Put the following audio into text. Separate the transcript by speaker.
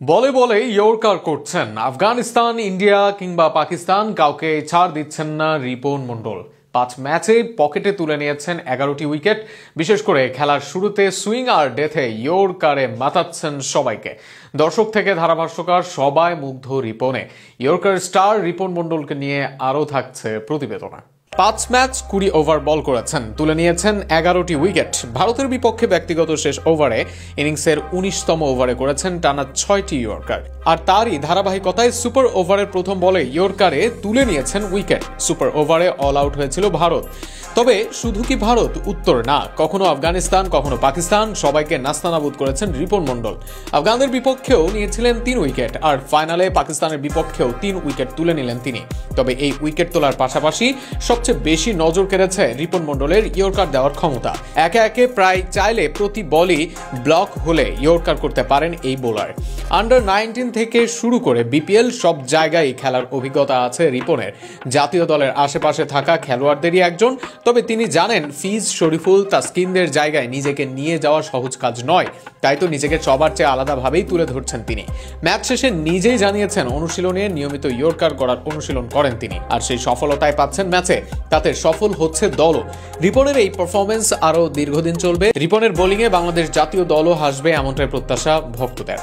Speaker 1: বলে বলে ইয়র্কার করছেন আফগানিস্তান, ইন্ডিয়া কিংবা পাকিস্তান, কাউকে ছাড় দিচ্ছেন না রিপন মণ্ডল। 5 ম্যাচে পকেটে তুলে নিয়েছেন 11টি উইকেট। বিশেষ করে খেলার শুরুতে সুইং আর ডেথে ইয়র্কারে মাতাচ্ছেন সবাইকে। দর্শক থেকে ধারাভাষ্যকার সবাই মুগ্ধ রিপনে। ইয়র্কার স্টার রিপন মণ্ডলকে নিয়ে আরও থাকছে প্রতিবেদনা। 5 ম্যাচ 20 ওভার বল করেছেন, তুলে নিয়েছেন 11টি উইকেট। ভারতের বিপক্ষে ব্যক্তিগত শেষ ওভারে ইনিংসের 19তম ওভারে করেছেন টানা 6টি ইয়র্কার। আর তারই ধারাবাহিকতায় সুপার ওভারের প্রথম বলে ইয়র্কারে তুলে নিয়েছেন উইকেট। সুপার ওভারে অল আউট হয়েছিল ভারত। তবে শুধু কি ভারত? উত্তর না, কখনো আফগানিস্তান, কখনো পাকিস্তান, সবাইকে নাস্তানাবুদ করেছেন রিপন মণ্ডল। আফগানদের বিপক্ষেও নিয়েছিলেন 3 উইকেট, আর ফাইনালে পাকিস্তানের বিপক্ষেও 3 উইকেট তুলে নিলেন তিনি। তবে এই উইকেট তোলার পাশাপাশি সবচেয়ে বেশি নজর কেড়েছে রিপন মণ্ডলের ইয়র্কার দেওয়ার ক্ষমতা। একে একে প্রায় চাইলে প্রতি বলই ব্লক হলে ইয়র্কার করতে পারেন এই বোলার। আন্ডার 19 থেকে শুরু করে বিপিএল সব জায়গায় খেলার অভিজ্ঞতা আছে রিপনের। জাতীয় দলের আশেপাশে থাকা খেলোয়াড়দেরই একজন। তবে তিনি জানেন ফিজ, শরীফুল, তাসকিনদের জায়গায় নিজেকে নিয়ে যাওয়া সহজ কাজ নয়। তাই তো নিজেকে সবার চেয়ে আলাদাভাবেই তুলে ধরছেন তিনি। ম্যাচ শেষে নিজেই জানিয়েছেন অনুশীলনে নিয়মিত ইয়র্কার করার অনুশীলন করেন তিনি, আর সেই সফলতায় পাচ্ছেন ম্যাচে। তাতে সফল হচ্ছে দলও। রিপনের এই পারফরমেন্স আরও দীর্ঘদিন চলবে। রিপনের বোলিংয়ে বাংলাদেশ জাতীয় দলও হাসবে, এমনটাই প্রত্যাশা ভক্তদের।